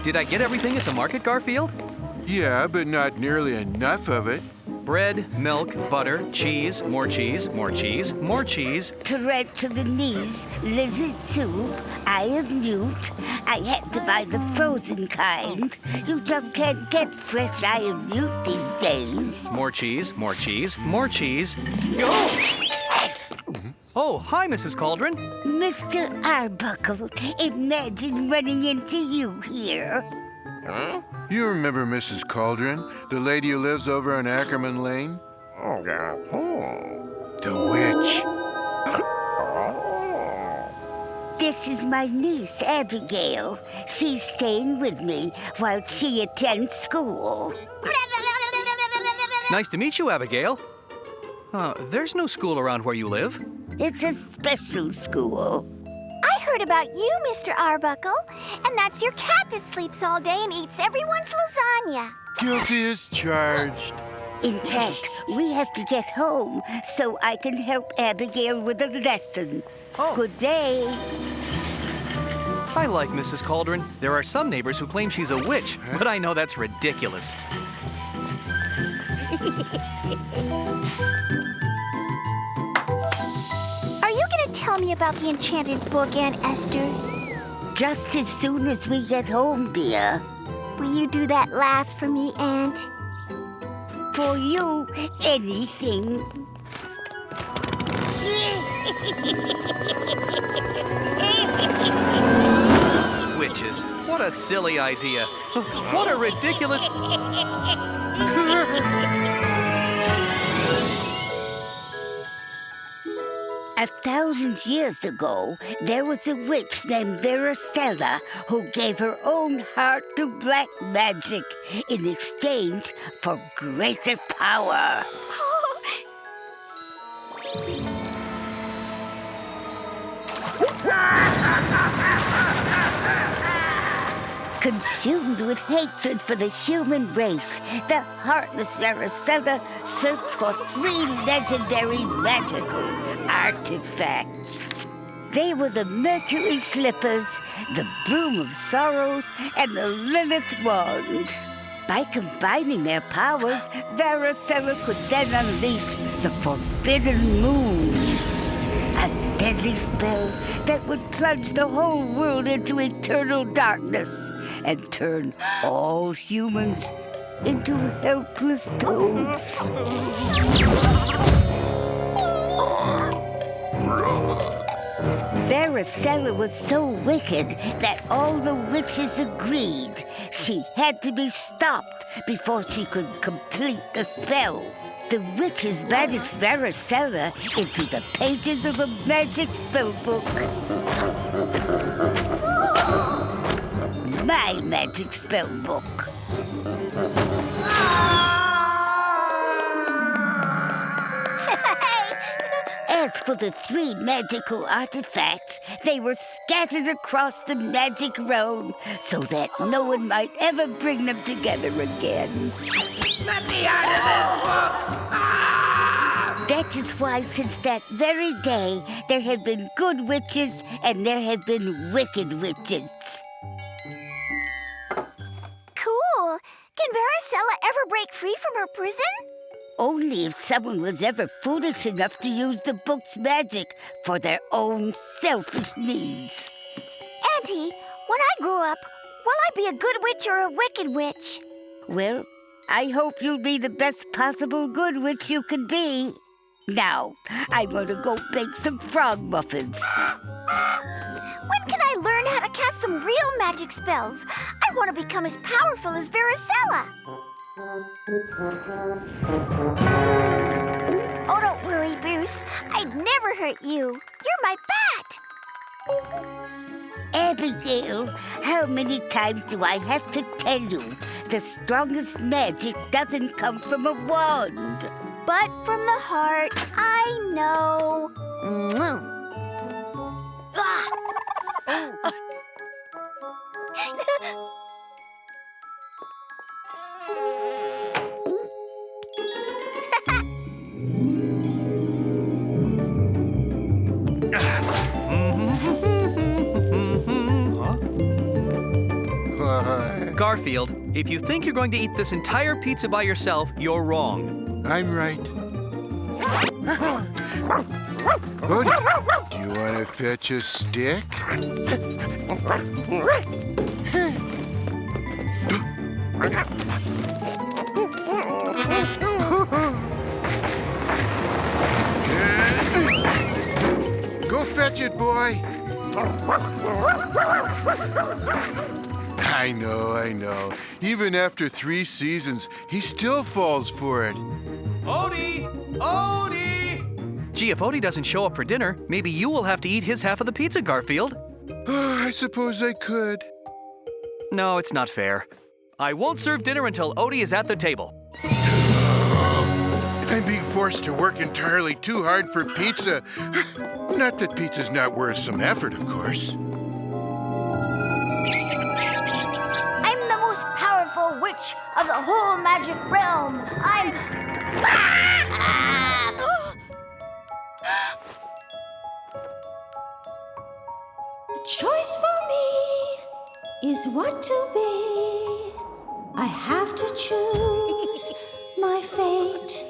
Did I get everything at the market, Garfield? Yeah, but not nearly enough of it. Bread, milk, butter, cheese, more cheese, more cheese, more cheese. Tarantula knees, lizard soup, eye of newt. I had to buy the frozen kind. You just can't get fresh eye of newt these days. More cheese, more cheese, more cheese. Oh, hi, Mrs. Cauldron. Mr. Arbuckle, imagine running into you here. Huh? You remember Mrs. Cauldron, the lady who lives over on Ackerman Lane? Oh, yeah. The witch. This is my niece, Abigail. She's staying with me while she attends school. Nice to meet you, Abigail. There's no school around where you live. It's a special school. I heard about you, Mr. Arbuckle, and that's your cat that sleeps all day and eats everyone's lasagna. Guilty as charged. In fact, we have to get home so I can help Abigail with a lesson. Oh. Good day. I like Mrs. Cauldron. There are some neighbors who claim she's a witch, but I know that's ridiculous. Are you going to tell me about the enchanted book, Aunt Esther? Just as soon as we get home, dear. Will you do that laugh for me, Aunt? For you, anything. Witches. What a silly idea. What a ridiculous... 1,000 years ago, there was a witch named Varicella who gave her own heart to black magic in exchange for greater power. Consumed with hatred for the human race, the heartless Varicella searched for 3 legendary magical artifacts. They were the Mercury Slippers, the Broom of Sorrows, and the Lilith Wand. By combining their powers, Varicella could then unleash the Forbidden Moon, a deadly spell that would plunge the whole world into eternal darkness and turn all humans into helpless toads. Varicella was so wicked that all the witches agreed she had to be stopped before she could complete the spell. The witches banished Varicella into the pages of a magic spell book. My magic spell book. As for the 3 magical artifacts, they were scattered across the magic realm so that no one might ever bring them together again. Let me out of this book! Ah! That is why since that very day, there have been good witches and there have been wicked witches. Cool. Can Varicella ever break free from her prison? Only if someone was ever foolish enough to use the book's magic for their own selfish needs. Auntie, when I grow up, will I be a good witch or a wicked witch? Well, I hope you'll be the best possible good witch you can be. Now, I'm going to go bake some frog muffins. When can I learn how to cast some real magic spells? I want to become as powerful as Varicella. Oh, don't worry, Bruce. I'd never hurt you. You're my bat. Abigail, how many times do I have to tell you the strongest magic doesn't come from a wand? But from the heart, I know. Garfield, if you think you're going to eat this entire pizza by yourself, you're wrong. I'm right. Odie, do you want to fetch a stick? Go fetch it, boy. I know. Even after 3 seasons, he still falls for it. Odie! Odie! Gee, if Odie doesn't show up for dinner, maybe you will have to eat his half of the pizza, Garfield. I suppose I could. No, it's not fair. I won't serve dinner until Odie is at the table. I'm being forced to work entirely too hard for pizza. Not that pizza's not worth some effort, of course. I'm the most powerful witch of the whole magic realm. The choice for me is what to be. I have to choose my fate.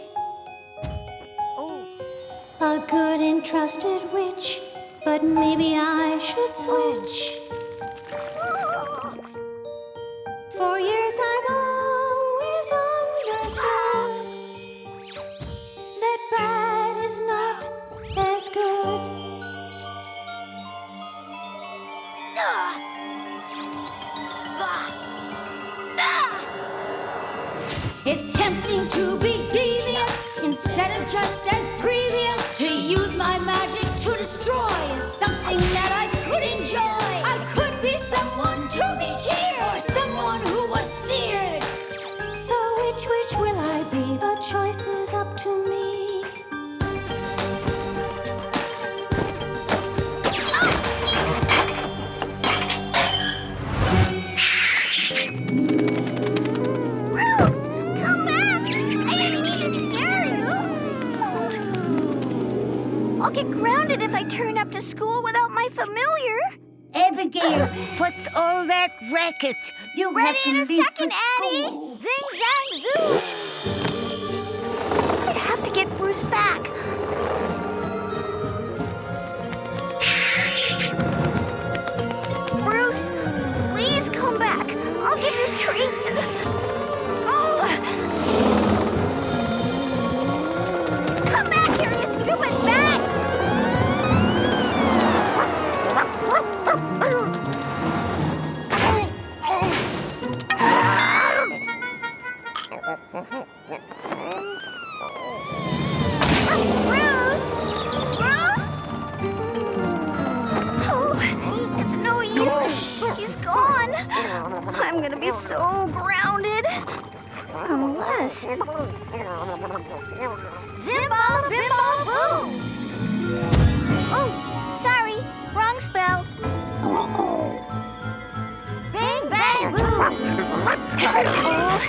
A good and trusted witch, but maybe I should switch. For years I've always understood that bad is not as good. It's tempting to be devious instead of just as previous. To use my magic to destroy is something that I could enjoy. I could be someone to be cheered or someone who was feared. So which will I be? The choice is up to me. I'll get grounded if I turn up to school without my familiar. Abigail, what's all that racket? You Ready have to in a leave second, for Annie. school. Zing, zang, zoo. I have to get Bruce back. Bruce, please come back. I'll give you treats. Oh. Come back here, you stupid bat! Bruce! Oh, it's no use. He's gone. I'm gonna be so grounded. Unless... Zimbala bimbala boom! Oh, sorry. Wrong spell. Bang, bang, boom! Oh,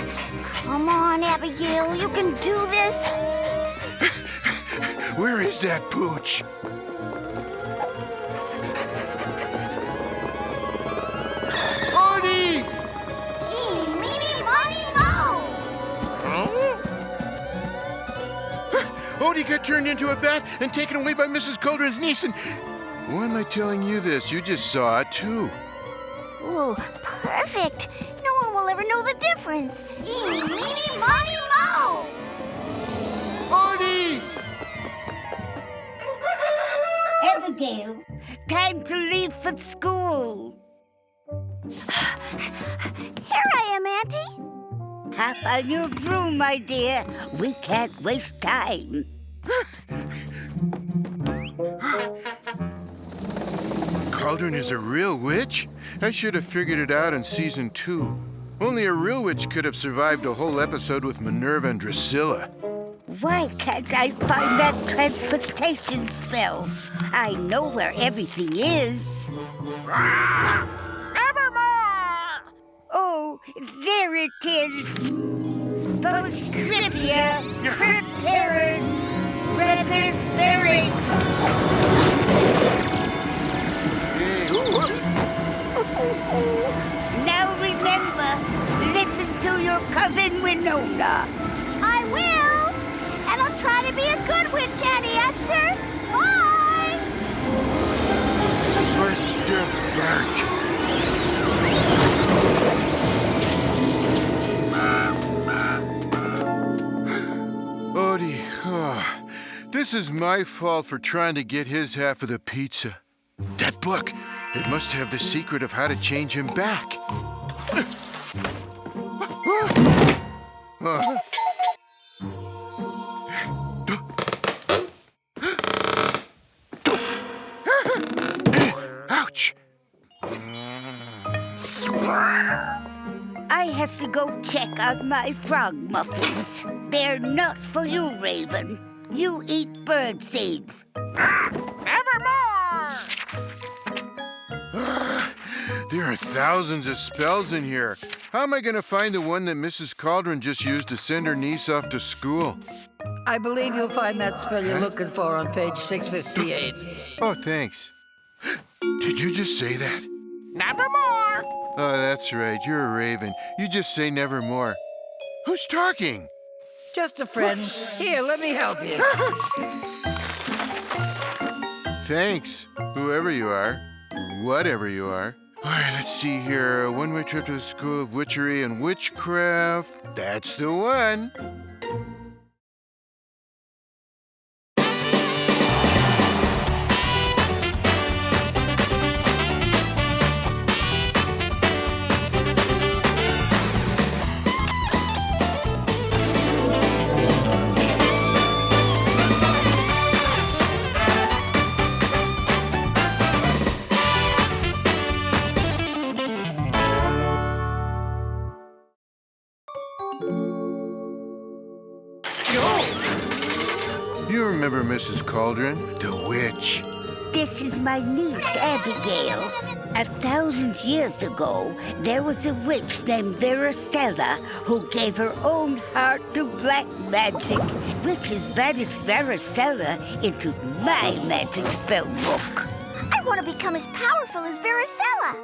come on, Abigail. You can do this. Where is that pooch? Odie! Eeny, meeny, miny, moe. Odie got turned into a bat and taken away by Mrs. Cauldron's niece, and why am I telling you this? You just saw it, too. Ooh, perfect. No one will ever know the difference. Eeny, meeny, miny, moe. Odie! Abigail, time to leave for school. Here I am, Auntie. Hop on your broom, my dear. We can't waste time. Cauldron is a real witch? I should have figured it out in season 2. Only a real witch could have survived a whole episode with Minerva and Drusilla. Why can't I find that transportation spell? I know where everything is. Oh, there it is. Postscriptia, Crypterrors, Reperspherix. Now remember, to be a good witch, Auntie Esther. Bye. What the bark? Odie, this is my fault for trying to get his half of the pizza. That book, it must have the secret of how to change him back. Ouch! I have to go check out my frog muffins. They're not for you, Raven. You eat bird seeds. Nevermore! There are thousands of spells in here. How am I going to find the one that Mrs. Cauldron just used to send her niece off to school? I believe you'll find that spell you're looking for on page 658. Oh, thanks. Did you just say that? Nevermore! Oh, that's right. You're a raven. You just say nevermore. Who's talking? Just a friend. Here, let me help you. Thanks, whoever you are. Whatever you are. All right, let's see here. A one-way trip to the School of Witchery and Witchcraft. That's the one. You remember Mrs. Cauldron, the witch. This is my niece, Abigail. 1,000 years ago, there was a witch named Varicella who gave her own heart to black magic, which has banished Varicella into my magic spell book. I want to become as powerful as Varicella.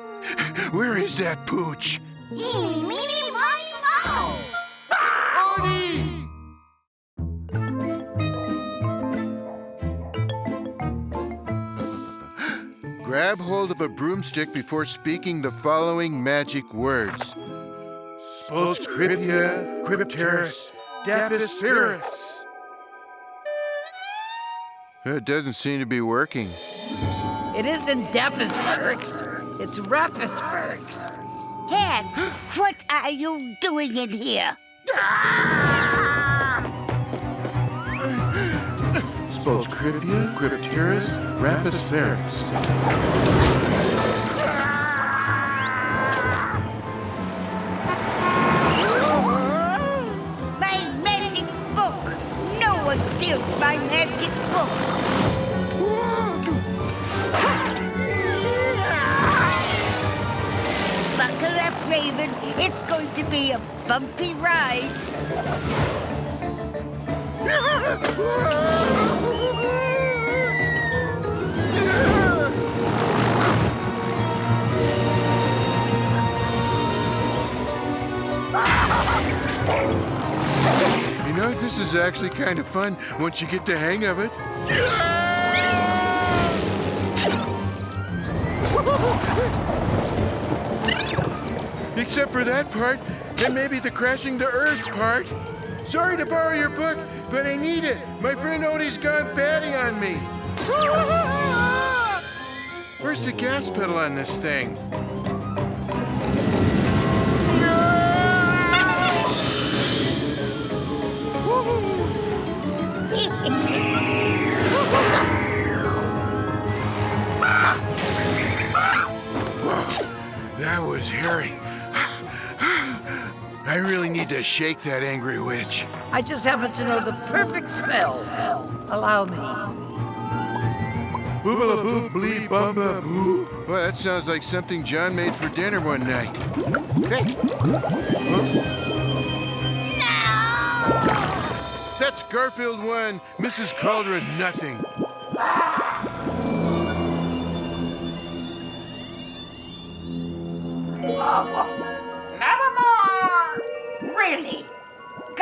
Where is that pooch? Eeny, meeny, miny, moe. Odie! Grab hold of a broomstick before speaking the following magic words. Spolscripia, Crypteris, Dapis Virus. It doesn't seem to be working. It isn't Dappisburgs. It's Rappisburgs. Cat, what are you doing in here? Spolscripia, Crypteris, Rapis Virus. My magic book! No one steals my magic book! Buckle up, Raven. It's going to be a bumpy ride. You know, this is actually kind of fun once you get the hang of it. Except for that part, and maybe the crashing to Earth part. Sorry to borrow your book, but I need it. My friend Odie's gone batting on me. Where's the gas pedal on this thing? Whoa, that was hairy. I really need to shake that angry witch. I just happen to know the perfect spell. Allow me. Boo-ba-la-boo-blee-bum-ba-boo. Well, that sounds like something John made for dinner one night. Hey. That's Garfield 1, Mrs. Cauldron nothing. Nevermore! Really?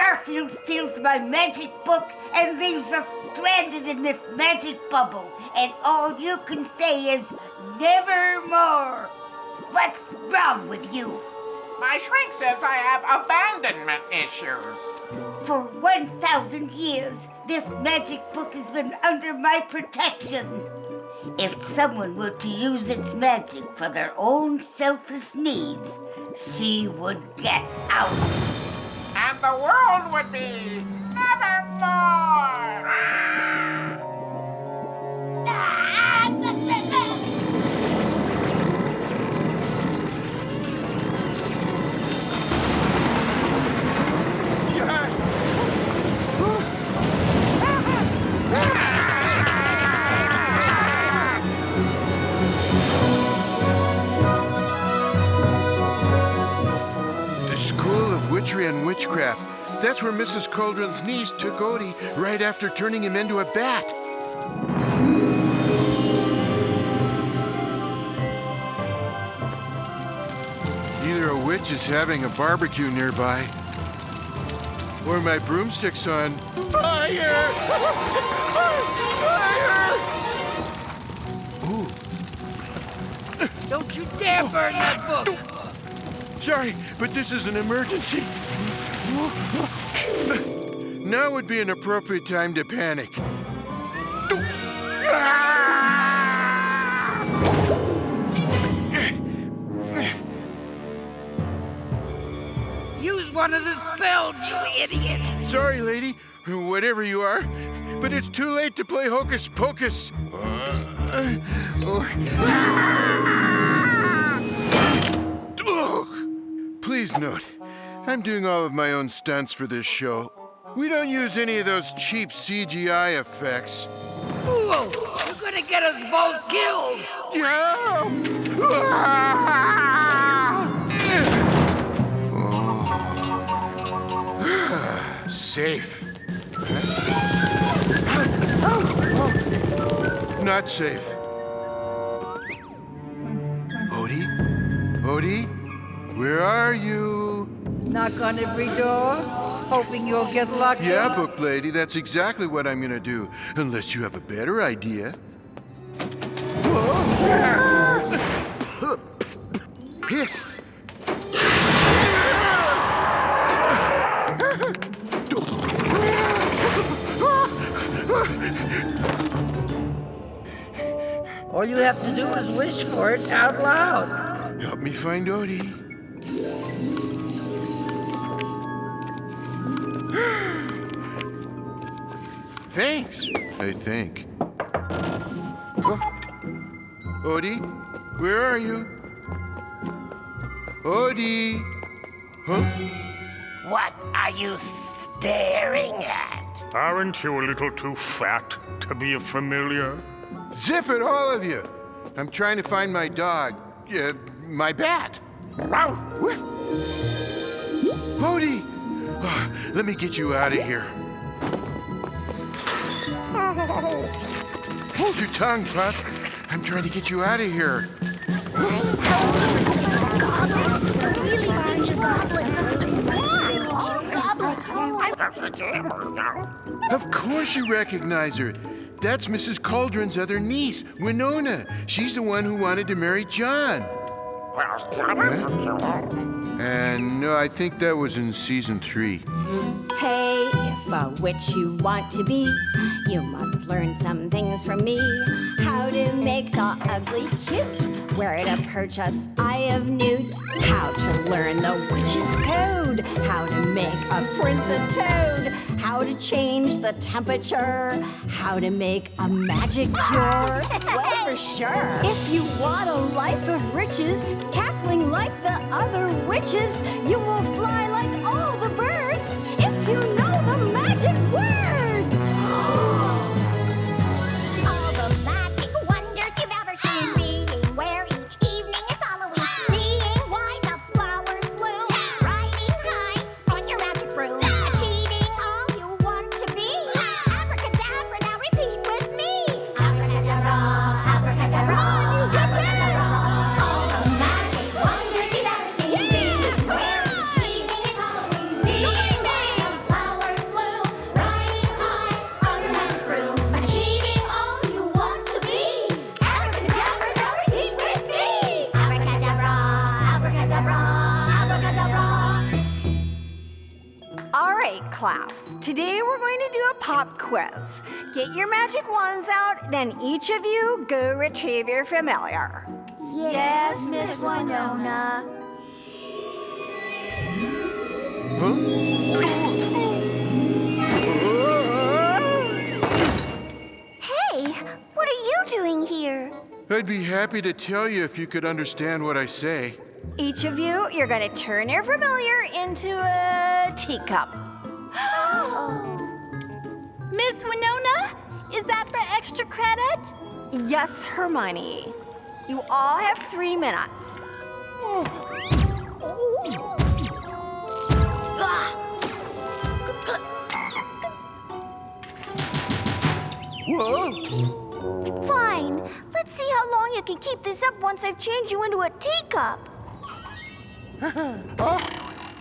Garfield steals my magic book and leaves us stranded in this magic bubble. And all you can say is, nevermore. What's wrong with you? My shrink says I have abandonment issues. For 1,000 years, this magic book has been under my protection. If someone were to use its magic for their own selfish needs, she would get out. And the world would be nevermore. Witchery and witchcraft. That's where Mrs. Cauldron's niece took Odie right after turning him into a bat. Either a witch is having a barbecue nearby, or my broomstick's on fire! Fire! Ooh. Don't you dare burn that book! Sorry, but this is an emergency. Now would be an appropriate time to panic. Use one of the spells, you idiot! Sorry, lady, whatever you are, but it's too late to play hocus pocus. Please note, I'm doing all of my own stunts for this show. We don't use any of those cheap CGI effects. Whoa! You're gonna get us both killed! Yeah! Safe. Not safe. Odie? Odie? Where are you? Knock on every door, hoping you'll get lucky. Yeah, book lady, that's exactly what I'm gonna do. Unless you have a better idea. Piss. All you have to do is wish for it out loud. Help me find Odie. Thanks, I think. Oh. Odie, where are you? Odie! Huh? What are you staring at? Aren't you a little too fat to be a familiar? Zip it, all of you! I'm trying to find my dog. My bat. What? Odie! Oh, let me get you out of here. Hold your tongue, Pup. I'm trying to get you out of here. Of course you recognize her. That's Mrs. Cauldron's other niece, Winona. She's the one who wanted to marry John. And no, I think that was in season 3. Hey, if a witch you want to be, you must learn some things from me. How to make the ugly cute, where to purchase eye of newt, how to learn the witch's code, how to make a prince a toad, how to change the temperature, how to make a magic cure. Well, for sure. If you want a life of riches, cackling like the other witches, you will fly like all the birds if you know the magic words. All the magic wonders you've ever seen, being where each evening is Halloween, being why the flowers bloom, riding high on your magic broom, achieving all you want to be. Abracadabra, now repeat with me. Abracadabra, abracadabra, abracadabra. All the magic wonders you've ever seen, being where each evening is Halloween, being where the class. Today we're going to do a pop quiz. Get your magic wands out, then each of you go retrieve your familiar. Yes, Miss Winona. Hey, what are you doing here? I'd be happy to tell you if you could understand what I say. Each of you, you're going to turn your familiar into a teacup. Miss Winona, is that for extra credit? Yes, Hermione. You all have 3 minutes. Whoa! Fine. Let's see how long you can keep this up once I've changed you into a teacup.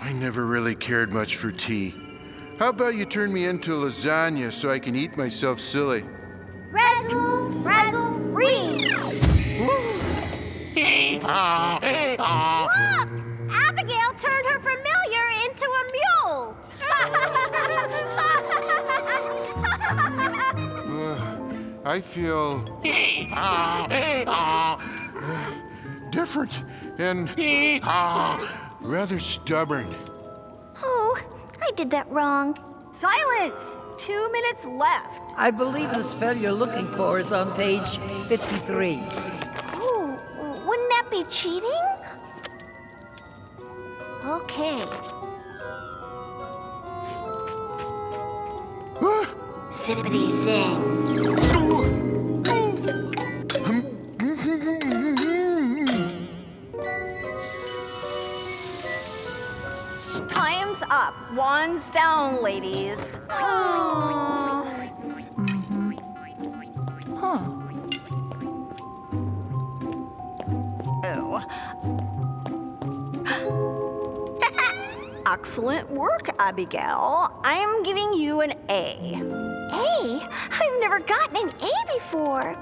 I never really cared much for tea. How about you turn me into lasagna so I can eat myself silly? Razzle, razzle, freeze! Look! Abigail turned her familiar into a mule! I feel different and rather stubborn. Oh, I did that wrong. Silence! 2 minutes left. I believe the spell you're looking for is on page 53. Ooh, wouldn't that be cheating? Okay. Zippity zing. Time's up. Wands down, ladies. Excellent work, Abigail. I am giving you an A. A? I've never gotten an A before.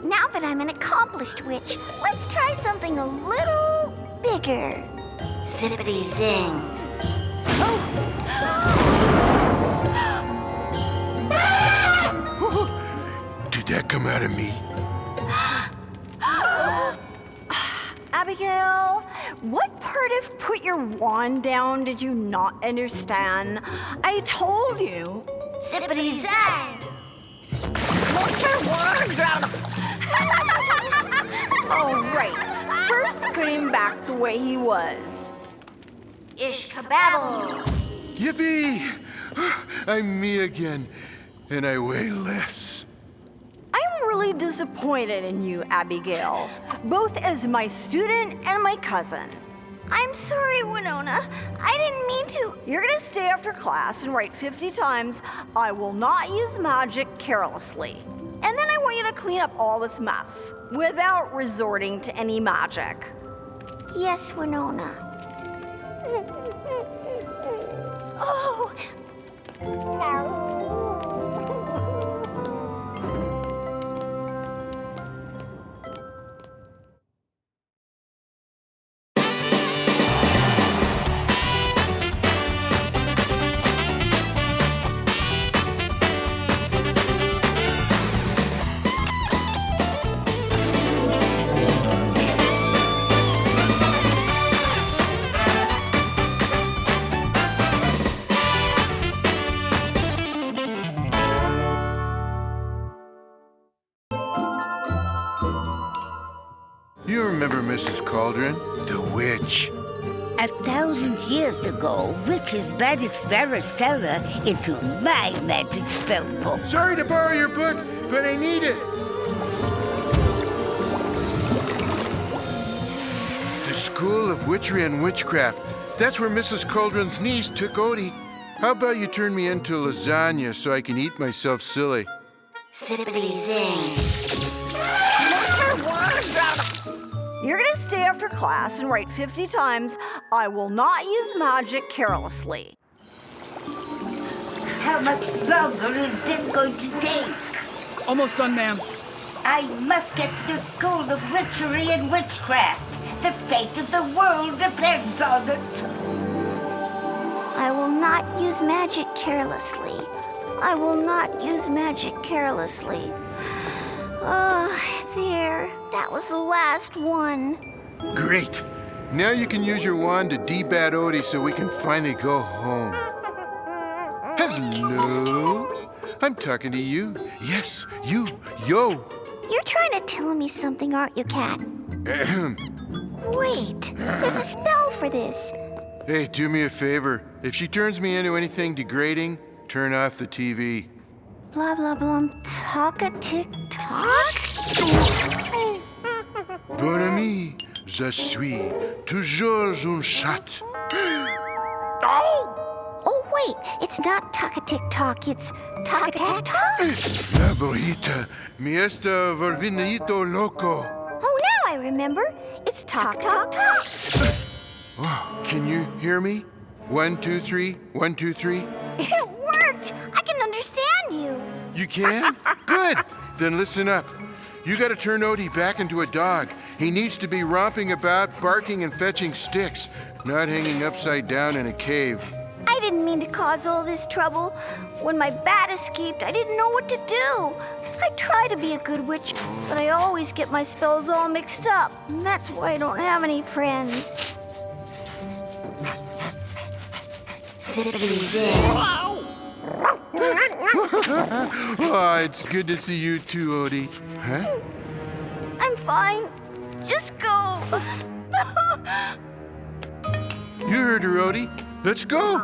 Now that I'm an accomplished witch, let's try something a little bigger. Zippity zing. Did that come out of me? Abigail, what part of put your wand down did you not understand? I told you. Zippity zang. Put your wand down. Oh, right. First, put him back the way he was. Ish kababble. Yippee! I'm me again, and I weigh less. I'm really disappointed in you, Abigail, both as my student and my cousin. I'm sorry, Winona. I didn't mean to. You're gonna stay after class and write 50 times, "I will not use magic carelessly." And then I want you to clean up all this mess without resorting to any magic. Yes, Winona. Oh. You remember Mrs. Cauldron? The witch. 1,000 years ago, witches banished varicella into my magic spell book. Sorry to borrow your book, but I need it. The School of Witchery and Witchcraft. That's where Mrs. Cauldron's niece took Odie. How about you turn me into lasagna so I can eat myself silly? Zippity zing. You're gonna stay after class and write 50 times, "I will not use magic carelessly." How much longer is this going to take? Almost done, ma'am. I must get to the School of Witchery and Witchcraft. The fate of the world depends on it. I will not use magic carelessly. I will not use magic carelessly. There. That was the last one. Great. Now you can use your wand to debat Odie so we can finally go home. Hello? I'm talking to you. Yes, you. Yo. You're trying to tell me something, aren't you, Cat? Wait, there's a spell for this. Hey, do me a favor. If she turns me into anything degrading, turn off the TV. Blah, blah, blah, talk-a-tick-tock? Bon ami, je suis toujours un chat. Oh, wait, it's not talk-a-tick-tock, it's talk-a-tick-tock? La bonita, mi está volvinito loco. Oh, now I remember. It's talk-talk-talk. Oh, can you hear me? 1, 2, 3, 1, 2, 3. It worked! I can understand you. You can? Good. Then listen up. You gotta turn Odie back into a dog. He needs to be romping about, barking and fetching sticks, not hanging upside down in a cave. I didn't mean to cause all this trouble. When my bat escaped, I didn't know what to do. I try to be a good witch, but I always get my spells all mixed up. And that's why I don't have any friends. Oh, it's good to see you too, Odie. Huh? I'm fine. Just go. You heard her, Odie. Let's go.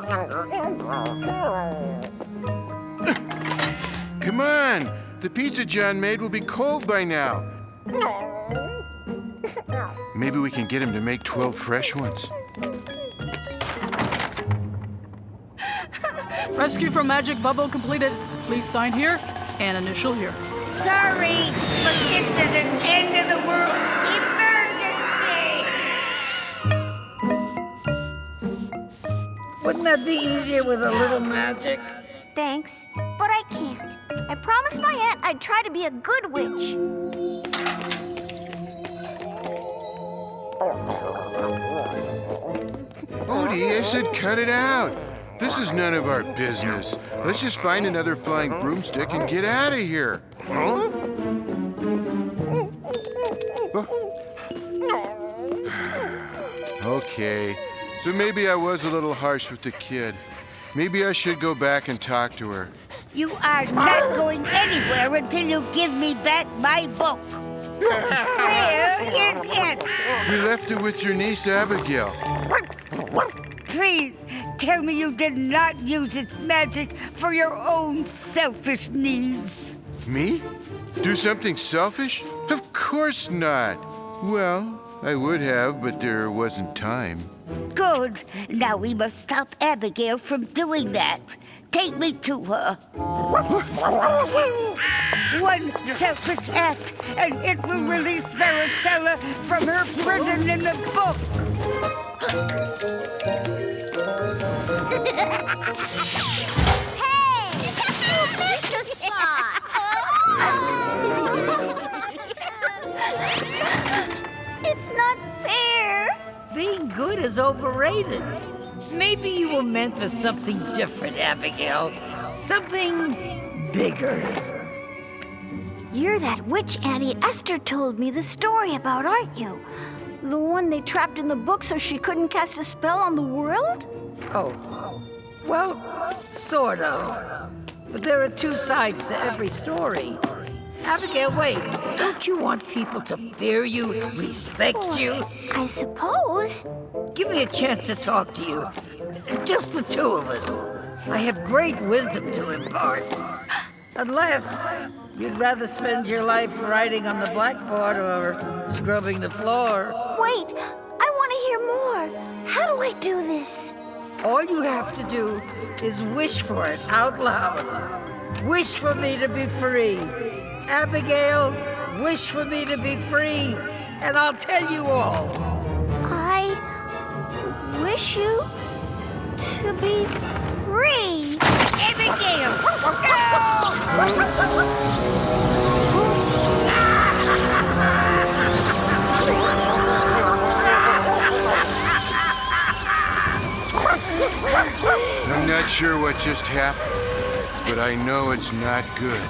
Come on. The pizza John made will be cold by now. Maybe we can get him to make 12 fresh ones. Rescue from Magic Bubble completed. Please sign here and initial here. Sorry, but this is an end of the world emergency. Wouldn't that be easier with a little magic? Thanks, but I can't. I promised my aunt I'd try to be a good witch. Odie, I said cut it out. This is none of our business. Let's just find another flying broomstick and get out of here. Huh? Okay, so maybe I was a little harsh with the kid. Maybe I should go back and talk to her. You are not going anywhere until you give me back my book. Where is it? We left it with your niece, Abigail. Please, tell me you did not use its magic for your own selfish needs. Me? Do something selfish? Of course not. Well, I would have, but there wasn't time. Good. Now we must stop Abigail from doing that. Take me to her. One selfish act, and it will release Varicella from her prison in the book. Hey! You missed a spot! It's not fair. Being good is overrated. Maybe you were meant for something different, Abigail. Something bigger. You're that witch Auntie Esther told me the story about, aren't you? The one they trapped in the book so she couldn't cast a spell on the world? Oh, well, sort of. But there are two sides to every story. Abigail, wait. Don't you want people to fear you, respect you? I suppose. Give me a chance to talk to you. Just the two of us. I have great wisdom to impart. Unless you'd rather spend your life writing on the blackboard or scrubbing the floor. Wait, I want to hear more. How do I do this? All you have to do is wish for it out loud. Wish for me to be free. Abigail, wish for me to be free, and I'll tell you all. I wish you to be free. Abigail! No! not sure what just happened, but I know it's not good.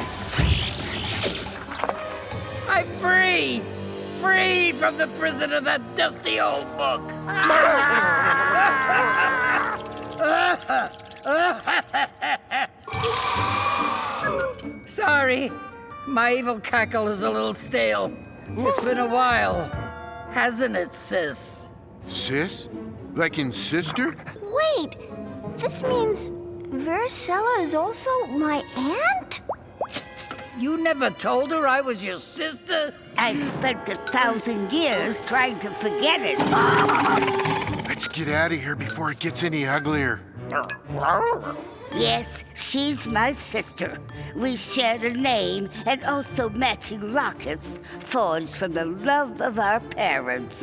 I'm free! Free from the prison of that dusty old book! Sorry, my evil cackle is a little stale. It's been a while, hasn't it, sis? Sis? Like in sister? Wait, this means Varicella is also my aunt? You never told her I was your sister? I've spent 1,000 years trying to forget it. Let's get out of here before it gets any uglier. Yes, she's my sister. We share a name and also matching lockets forged from the love of our parents.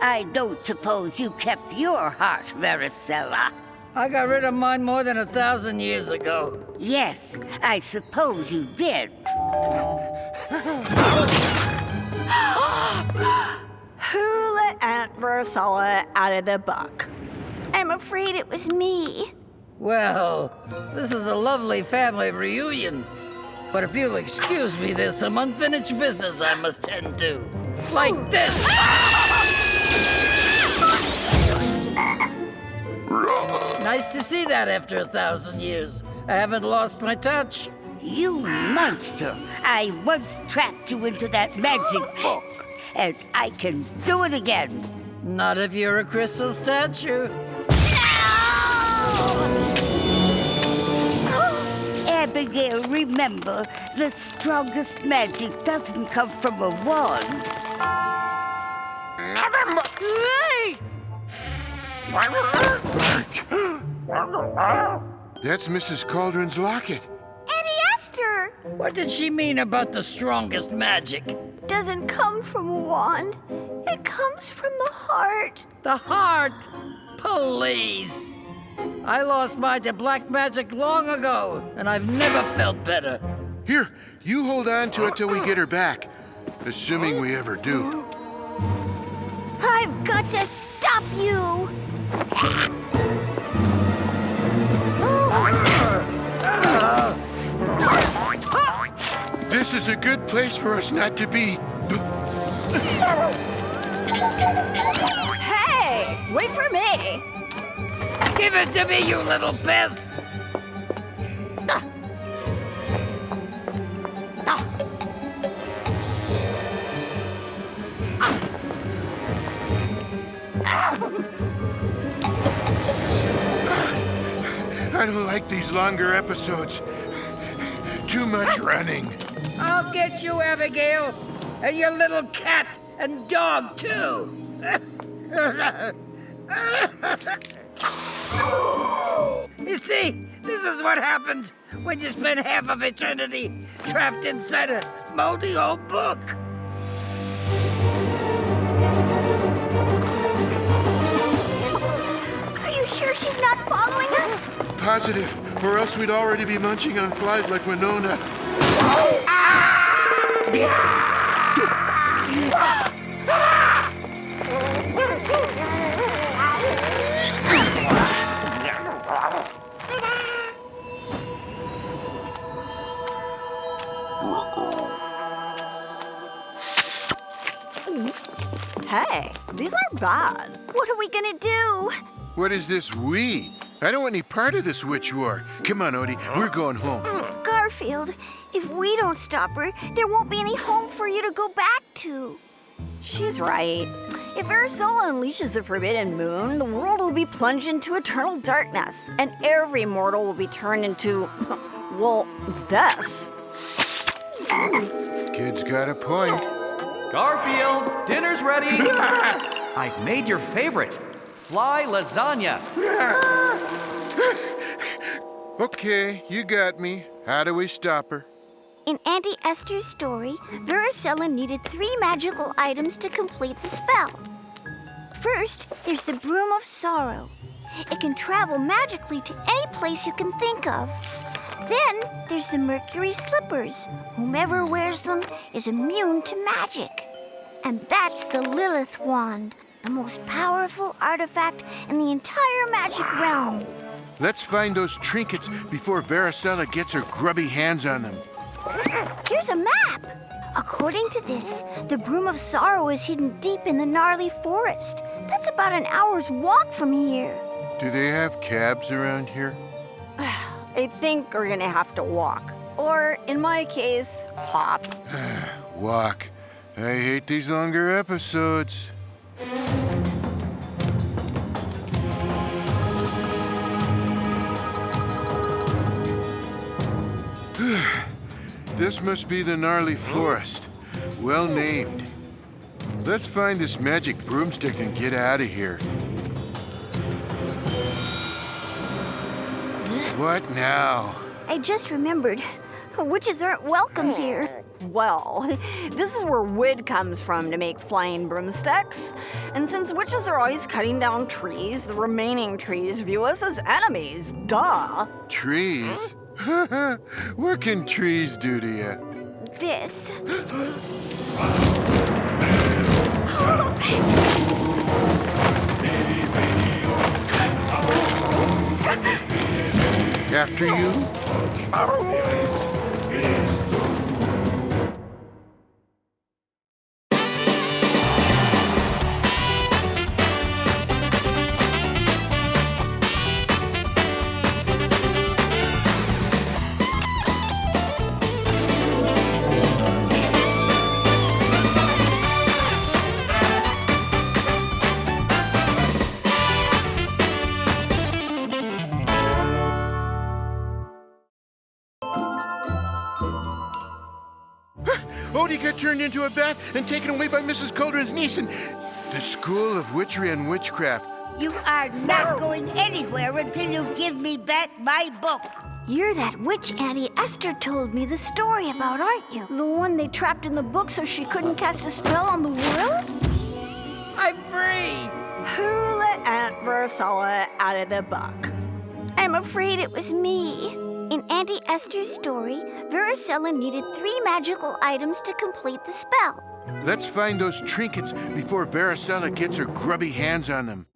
I don't suppose you kept your heart, Varicella. I got rid of mine more than 1,000 years ago. Yes, I suppose you did. Who let Aunt Varicella out of the book? I'm afraid it was me. Well, this is a lovely family reunion. But if you'll excuse me, there's some unfinished business I must tend to. Like this. Nice to see that after 1,000 years. I haven't lost my touch. You monster! I once trapped you into that magic book, and I can do it again. Not if you're a crystal statue. Abigail, remember, the strongest magic doesn't come from a wand. That's Mrs. Cauldron's locket. Auntie Esther! What did she mean about the strongest magic? Doesn't come from a wand. It comes from the heart. The heart? Please. I lost mine to black magic long ago, and I've never felt better. Here, you hold on to it till we get her back. Assuming we ever do. I've got to stop you! This is a good place for us not to be. Hey! Wait for me! Give it to me, you little pest! I don't like these longer episodes. Too much running. I'll get you, Abigail, and your little cat and dog, too. You see, this is what happens when you spend half of eternity trapped inside a moldy old book. Are you sure she's not following us? Positive, or else we'd already be munching on flies like Winona. Hey, these aren't bad. What are we gonna do? What is this we? I don't want any part of this witch war. Come on, Odie, we're going home. Garfield, if we don't stop her, there won't be any home for you to go back to. She's right. If Varicella unleashes the Forbidden Moon, the world will be plunged into eternal darkness, and every mortal will be turned into, well, this. Kid's got a point. Garfield, dinner's ready. I've made your favorite, fly lasagna. Okay, you got me. How do we stop her? In Auntie Esther's story, Varicella needed 3 magical items to complete the spell. First, there's the Broom of Sorrow. It can travel magically to any place you can think of. Then, there's the Mercury Slippers. Whomever wears them is immune to magic. And that's the Lilith Wand. the most powerful artifact in the entire magic realm. Let's find those trinkets before Varicella gets her grubby hands on them. Here's a map. According to this, the Broom of Sorrow is hidden deep in the gnarly forest. That's about an hour's walk from here. Do they have cabs around here? I think we're gonna have to walk. Or, in my case, hop. Walk. I hate these longer episodes. This must be the gnarly forest. Well named. Let's find this magic broomstick and get out of here. What now? I just remembered. Witches aren't welcome here. Well, this is where wood comes from to make flying broomsticks. And since witches are always cutting down trees, the remaining trees view us as enemies. Duh. Trees? What can trees do to you? This. After you? Odie got turned into a bat and taken away by Mrs. Cauldron's niece in the School of Witchery and Witchcraft. You are not going anywhere until you give me back my book. You're that witch Auntie Esther told me the story about, aren't you? The one they trapped in the book so she couldn't cast a spell on the world? I'm free! Who let Aunt Varicella out of the book? I'm afraid it was me. In Auntie Esther's story, Varicella needed 3 magical items to complete the spell. Let's find those trinkets before Varicella gets her grubby hands on them.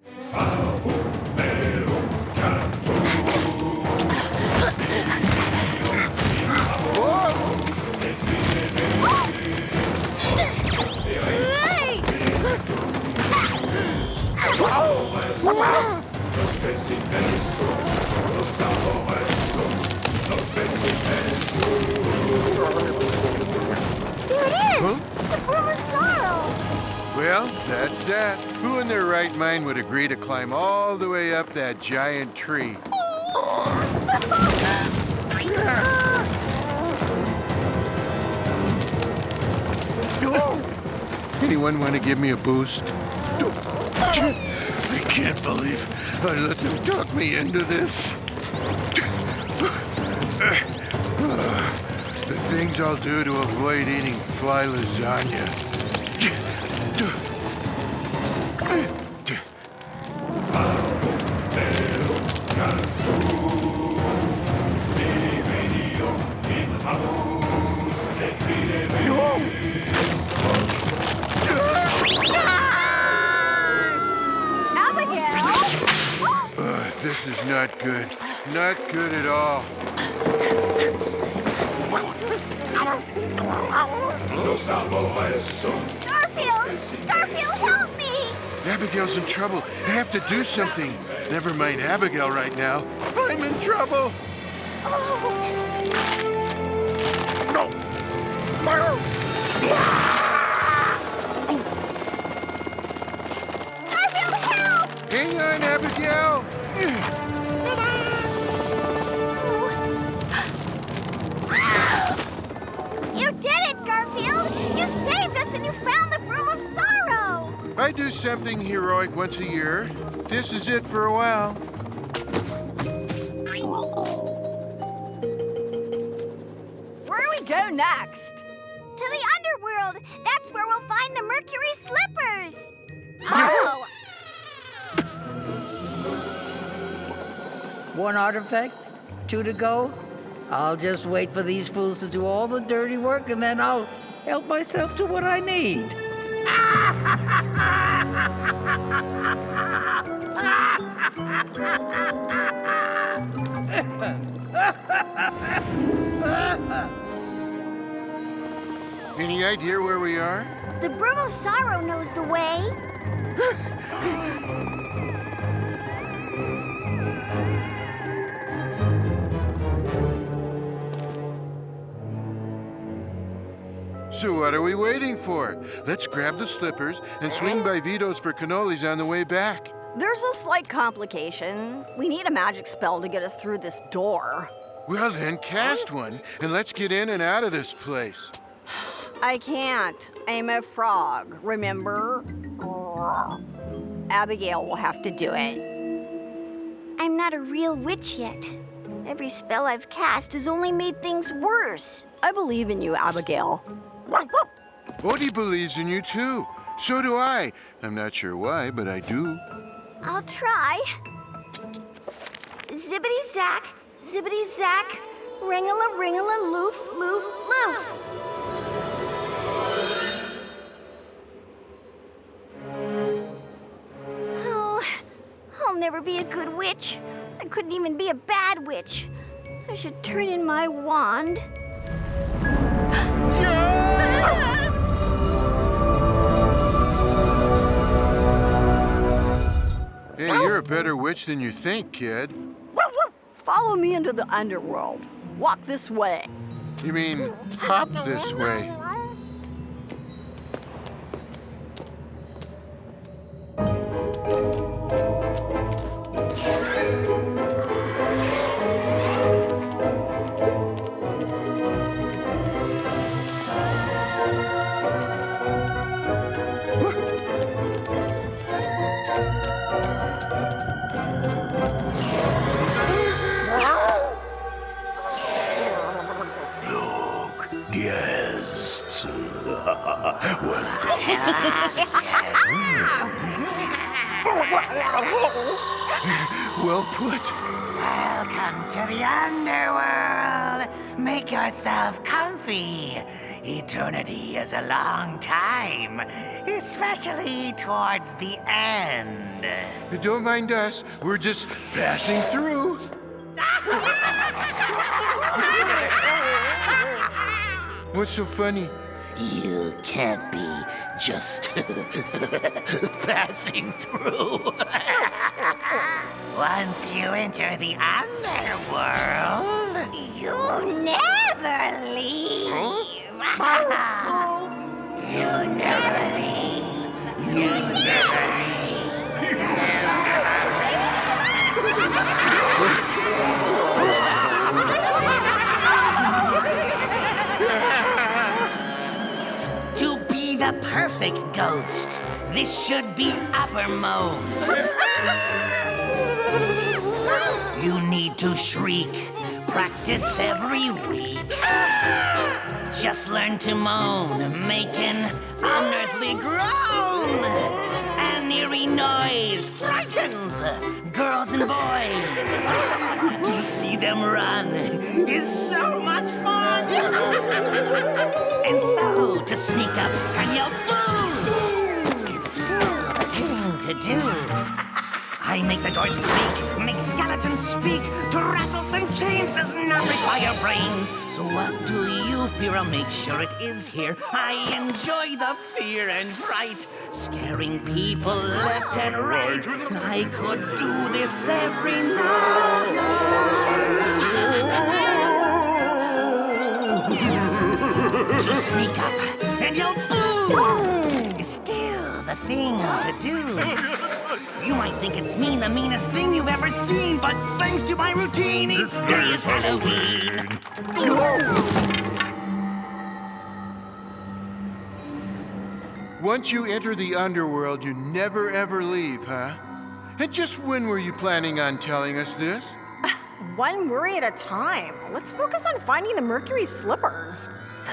Here it is! The Broom of Sorrow! Well, that's that. Who in their right mind would agree to climb all the way up that giant tree? Anyone want to give me a boost? I can't believe I let them talk me into this. The things I'll do to avoid eating fly lasagna. This is not good. Not good at all. Garfield! Garfield, help me! Abigail's in trouble. I have to do something. Never mind Abigail right now. I'm in trouble. No. Garfield, help! Hang on, Abigail. You did it, Garfield! You saved us and you found the Broom of Sorrow! I do something heroic once a year. This is it for a while. Where do we go next? To the underworld! That's where we'll find the Mercury Slippers! Oh! 1 artifact, 2 to go. I'll just wait for these fools to do all the dirty work, and then I'll help myself to what I need. Any idea where we are? The Broom of Sorrow knows the way. So what are we waiting for? Let's grab the slippers and swing by Vito's for cannolis on the way back. There's a slight complication. We need a magic spell to get us through this door. Well then, cast one, and let's get in and out of this place. I can't. I'm a frog, remember? Abigail will have to do it. I'm not a real witch yet. Every spell I've cast has only made things worse. I believe in you, Abigail. Odie believes in you too. So do I. I'm not sure why, but I do. I'll try. Zippity-zack, zippity-zack, ring-a-la-ring-a-la-loof, loof, loof. Oh, I'll never be a good witch. I couldn't even be a bad witch. I should turn in my wand. Hey, you're a better witch than you think, kid. Follow me into the underworld. Walk this way. You mean hop this way? Guests, Well put. Welcome to the underworld. Make yourself comfy. Eternity is a long time, especially towards the end. Don't mind us. We're just passing through. What's so funny? You can't be just passing through. Once you enter the underworld, you never leave. You never leave. You never leave. You never leave. To be the perfect ghost, this should be uppermost. You need to shriek, practice every week. Just learn to moan, make an unearthly groan. An eerie noise frightens girls and boys. To see them run is so much fun. And so, to sneak up and yell boo is still the thing to do. I make the doors creak, make skeletons speak. To rattle some chains does not require brains. So what do you fear? I'll make sure it is here. I enjoy the fear and fright, scaring people left and right. I could do this every night. To sneak up and yell boo is still the thing to do. You might think it's me, the meanest thing you've ever seen, but thanks to my routine, each day is Halloween. Once you enter the underworld, you never ever leave, huh? And just when were you planning on telling us this? One worry at a time. Let's focus on finding the Mercury slippers.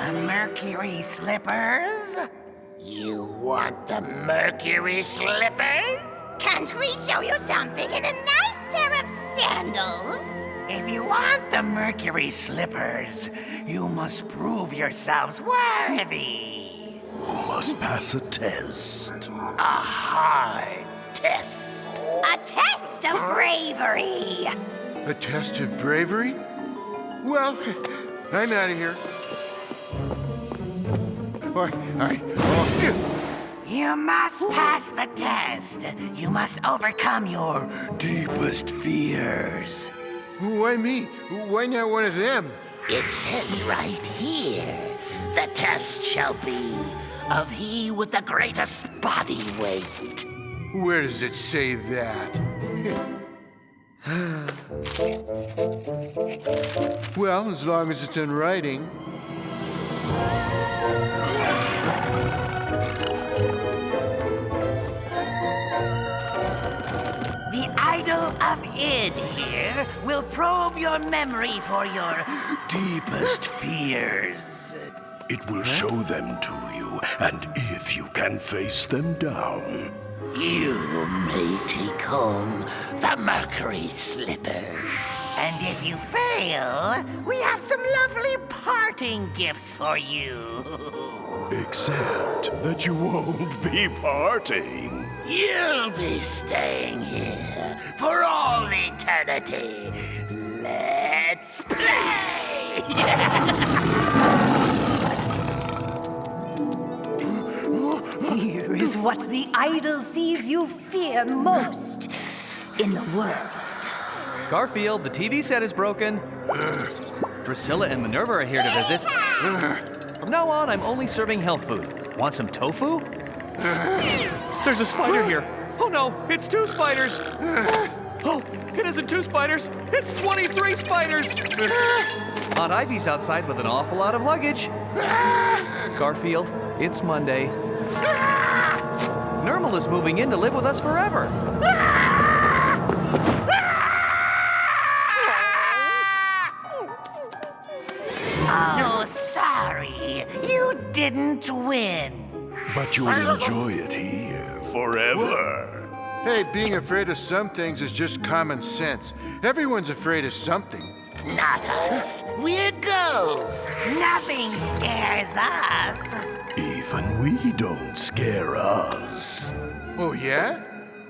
The Mercury slippers? You want the Mercury slippers? Can't we show you something in a nice pair of sandals? If you want the Mercury slippers, you must prove yourselves worthy. Must pass a test. A hard test. A test of bravery. A test of bravery? Well, I'm out of here. All right. You must pass the test. You must overcome your deepest fears. Why me? Why not one of them? It says right here, the test shall be of he with the greatest body weight. Where does it say that? Well, as long as it's in writing. The idol of Id here will probe your memory for your deepest fears. It will show them to you, and if you can face them down, You may take home the Mercury slippers. And if you fail, we have some lovely parting gifts for you. except that you won't be parting. You'll be staying here for all eternity. Let's play! Here is what the idol sees you fear most in the world. Garfield, the TV set is broken. Drusilla and Minerva are here to visit. From now on, I'm only serving health food. Want some tofu? There's a spider here. Oh no, it's 2 spiders. Oh, it isn't 2 spiders. It's 23 spiders. Aunt Ivy's outside with an awful lot of luggage. Garfield, it's Monday. Nermal is moving in to live with us forever. Oh, sorry. You didn't win. But you'll enjoy it here forever. Hey, being afraid of some things is just common sense. Everyone's afraid of something. Not us. We're ghosts. Nothing scares us. Even we don't scare us. Oh, yeah?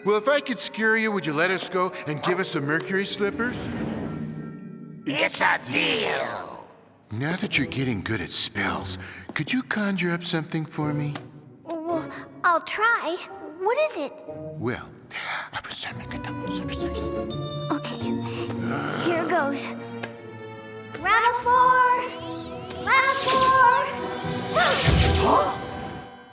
Well, if I could scare you, would you let us go and give us the mercury slippers? It's a deal. Now that you're getting good at spells, could you conjure up something for me? Well, I'll try. What is it? Well, Okay, here goes. Ramaphore! Ramaphore!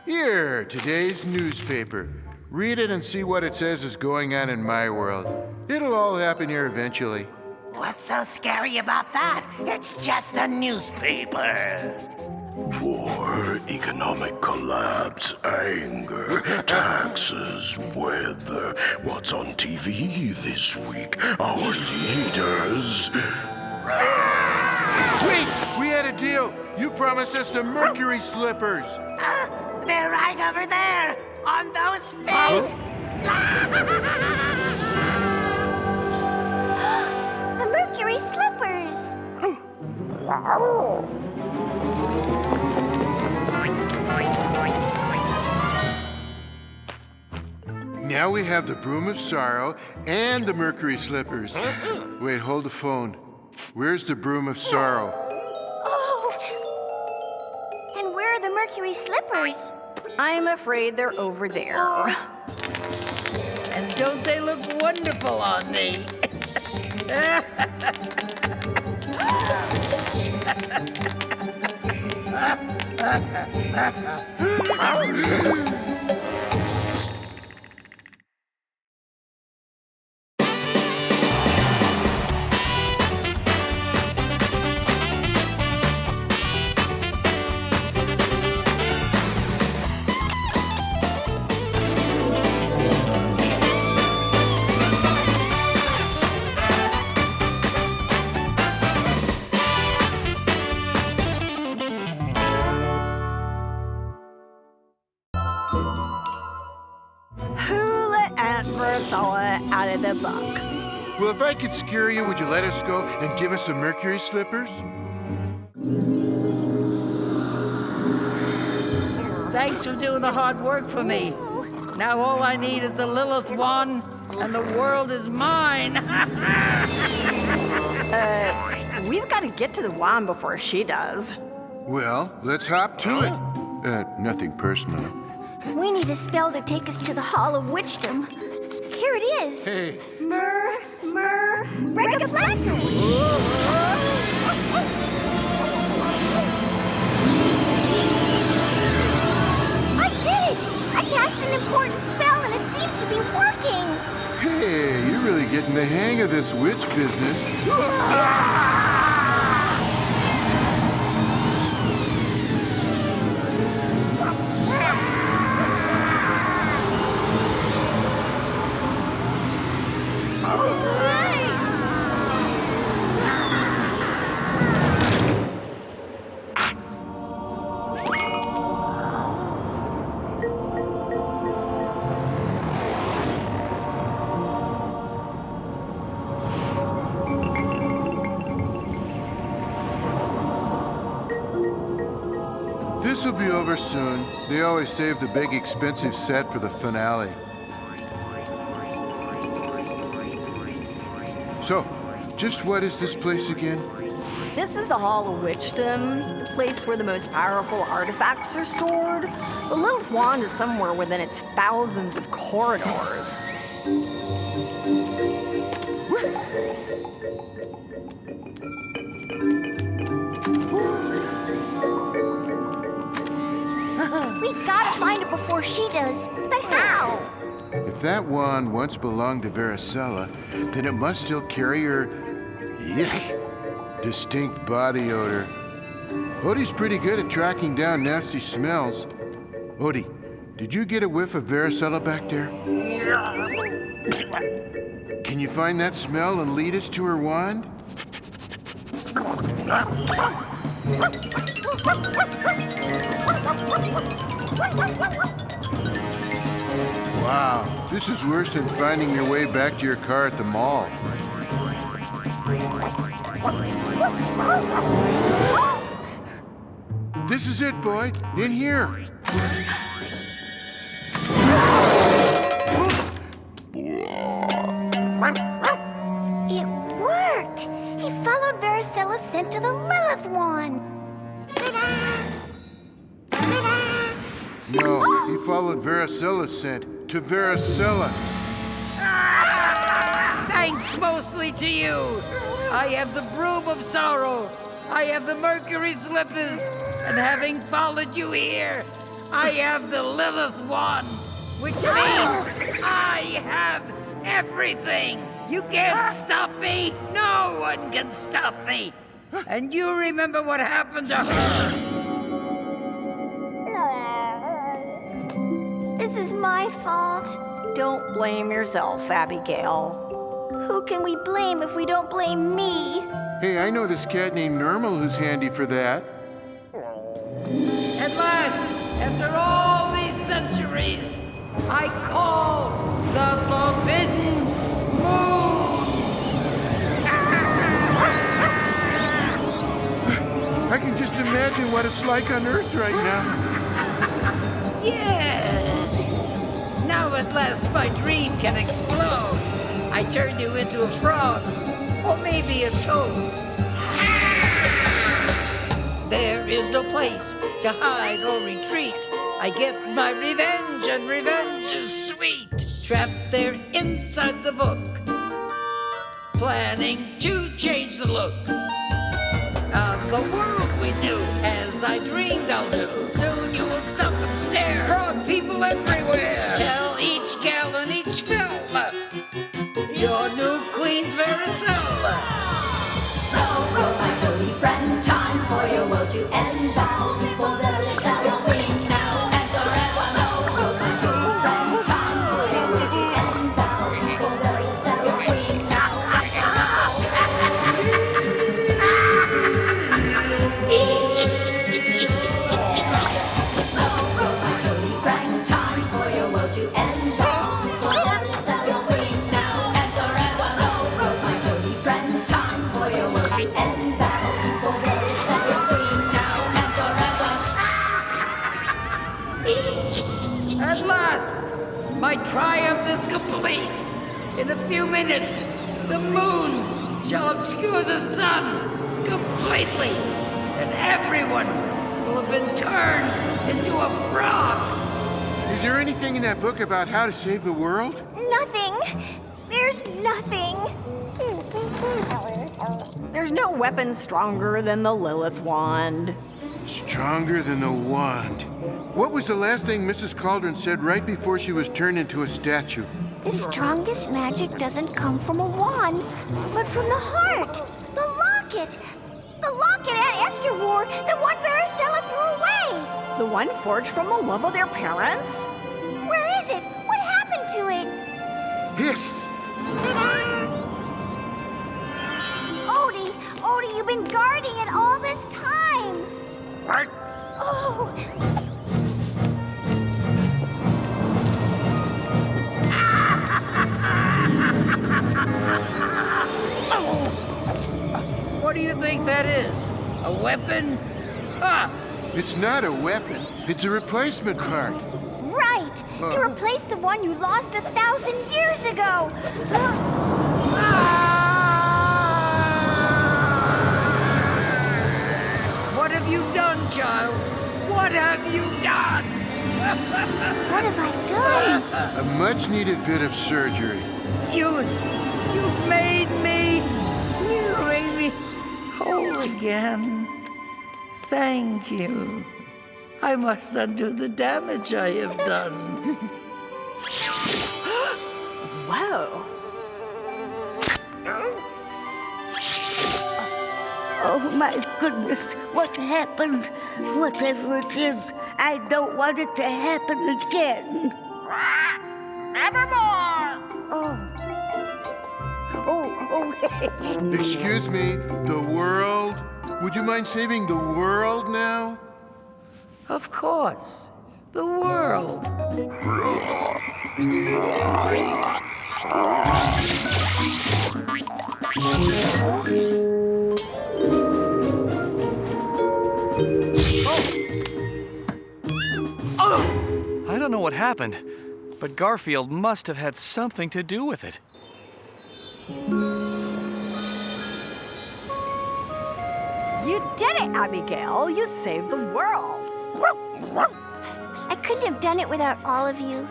Here, today's newspaper. Read it and see what it says is going on in my world. It'll all happen here eventually. What's so scary about that? It's just a newspaper. War, economic collapse, anger, taxes, weather. What's on TV this week? Our leaders. Wait! We had a deal! You promised us the mercury slippers! They're right over there, on those feet. The mercury slippers! Now we have the broom of sorrow and the mercury slippers. Wait, hold the phone. Where's the broom of sorrow? Oh! And where are the mercury slippers? I'm afraid they're over there. And don't they look wonderful on me? Who let Aunt Drusilla out of the book? Well, if I could scare you, would you let us go and give us the mercury slippers? Thanks for doing the hard work for me. Now all I need is the Lilith wand, and the world is mine. We've got to get to the wand before she does. Well, let's hop to it. Nothing personal. We need a spell to take us to the Hall of Witchdom. Here it is. Hey. Regaflaxo. I did it! I cast an important spell and it seems to be working. Hey, you're really getting the hang of this witch business. This'll be over soon. They always save the big expensive set for the finale. So, just what is this place again? This is the Hall of Witchdom, the place where the most powerful artifacts are stored. The Lilith wand is somewhere within its thousands of corridors. We gotta find it before she does. But how? If that wand once belonged to Varicella, then it must still carry her distinct body odor. Odie's pretty good at tracking down nasty smells. Odie, did you get a whiff of Varicella back there? Can you find that smell and lead us to her wand? Wow, this is worse than finding your way back to your car at the mall. This is it, boy. In here. It worked! He followed Varicella's scent to the Lilith wand. No, he followed Varicella's scent to Varicella. Thanks mostly to you. I have the broom of sorrow. I have the mercury slippers. And having followed you here, I have the Lilith wand, which means I have everything. You can't stop me. No one can stop me. And you remember what happened to her. This is my fault. Don't blame yourself, Abigail. Who can we blame if we don't blame me? Hey, I know this cat named Nermal who's handy for that. At last, after all these centuries, I call the Forbidden Moon! I can just imagine what it's like on Earth right now. Yes! Now at last my dream can explode. I turned you into a frog, or maybe a toad. There is no place to hide or retreat. I get my revenge, and revenge is sweet. Trapped there inside the book, planning to change the look of the world we knew, as I dreamed I'll do. Soon you will stop and stare. Frog people everywhere. Tell each gal in each film your new queen's Varicella. So go, my toady friend, time for your world to end. Bow before Varicella, queen now and forever. So go, my toady friend, time for your world to end. Bow before Varicella, queen now and forever. So go, my toady friend, time for your world to end. Bow before Varicella, queen now and forever. So go, my toady friend, time for your world to end. Bow before Varicella. My triumph is complete. In a few minutes, the moon shall obscure the sun completely, and everyone will have been turned into a frog. Is there anything in that book about how to save the world? Nothing. There's nothing. There's no weapon stronger than the Lilith wand. Stronger than the wand. What was the last thing Mrs. Cauldron said right before she was turned into a statue? The strongest magic doesn't come from a wand, but from the heart. The locket. The locket Aunt Esther wore, the one Varicella threw away. The one forged from the love of their parents? Where is it? What happened to it? Hiss! Odie, you've been guarding it all this time. What? Oh. What do you think that is? A weapon? Ah! It's not a weapon. It's a replacement part. Right, to replace the one you lost 1,000 years ago. What have you done, child? What have you done? What have I done? A much-needed bit of surgery. You made me whole again. Thank you. I must undo the damage I have done. Whoa. Oh my goodness, what happened? Whatever it is, I don't want it to happen again. Nevermore! Oh. Excuse me, the world? Would you mind saving the world now? Of course, the world. I don't know what happened, but Garfield must have had something to do with it. You did it, Abigail. You saved the world. I couldn't have done it without all of you.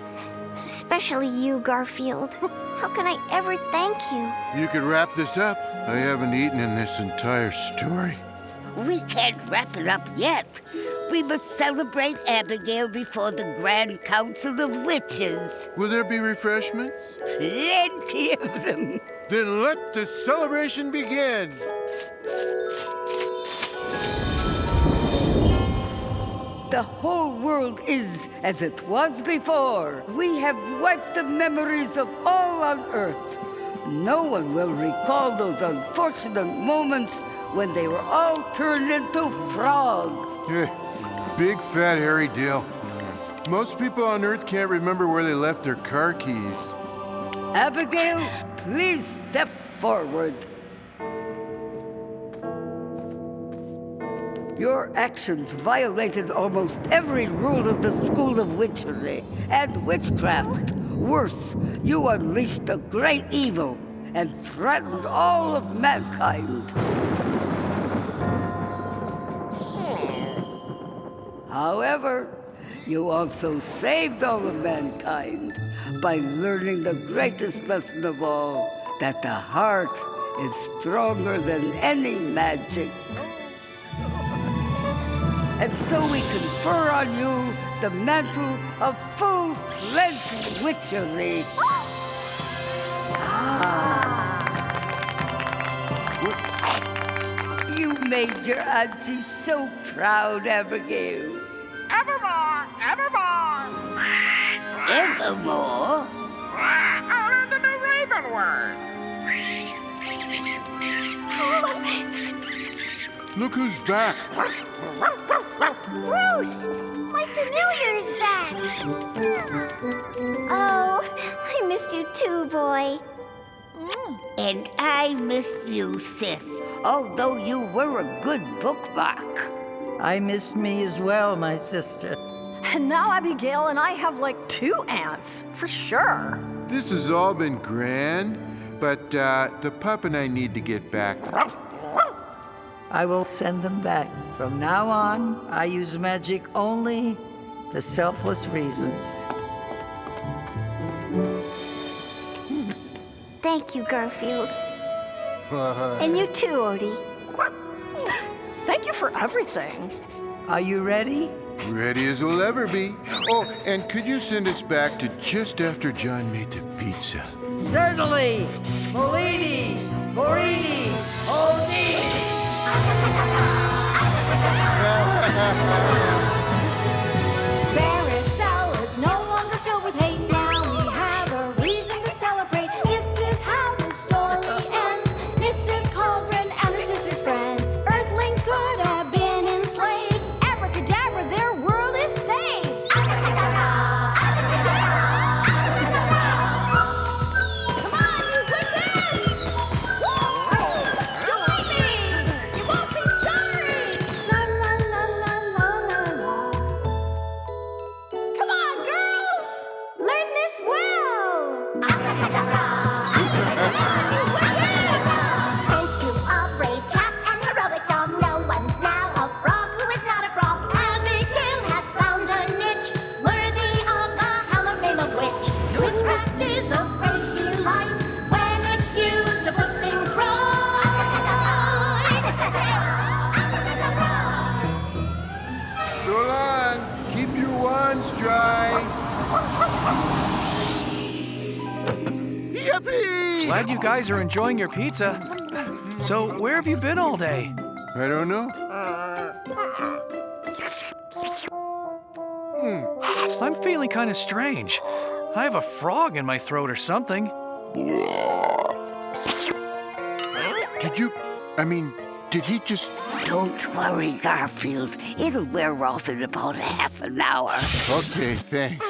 Especially you, Garfield. How can I ever thank you? You could wrap this up. I haven't eaten in this entire story. We can't wrap it up yet. We must celebrate Abigail before the Grand Council of Witches. Will there be refreshments? Plenty of them. Then let the celebration begin. The whole world is as it was before. We have wiped the memories of all on Earth. No one will recall those unfortunate moments when they were all turned into frogs. Big fat hairy deal. Most people on Earth can't remember where they left their car keys. Abigail, please step forward. Your actions violated almost every rule of the School of Witchery and Witchcraft. Worse, you unleashed a great evil and threatened all of mankind. However, you also saved all of mankind by learning the greatest lesson of all, that the heart is stronger than any magic. And so we confer on you the mantle of full-fledged witchery. You made your auntie so proud, Abigail. Evermore! Evermore! Evermore? I learned a new Raven word. Look who's back. Bruce! My familiar's back! Oh, I missed you too, boy. And I missed you, sis, although you were a good bookmark. I missed me as well, my sister. And now Abigail and I have like 2 aunts, for sure. This has all been grand, but the pup and I need to get back. I will send them back. From now on, I use magic only for selfless reasons. Thank you, Garfield. And you too, Odie. Thank you for everything. Are you ready? Ready as we'll ever be. Oh, and could you send us back to just after John made the pizza? Certainly! Molini! Morini! Odie! Carousel is no longer filled with hate. Now we have a reason to celebrate. This is how the story ends. Mrs. Cauldron and her sister's friend. Earthlings could have been enslaved. Abracadabra, their world is saved. Abracadabra! Abracadabra! Come on, you witches! Join me! You won't be sorry! La la la la la la la. Come on, girls! Learn this well! Abracadabra! Thanks to a brave cat and heroic dog, no one's now a frog who is not a frog. Abigail has found a niche worthy of the hallowed name of witch. Witchcraft is a great delight when it's used to put things right. So long. Keep your wands dry. Yippee! Glad you guys are enjoying your pizza. So, where have you been all day? I don't know. I'm feeling kind of strange. I have a frog in my throat or something. Did he just... Don't worry, Garfield. It'll wear off in about half an hour. Okay, thanks.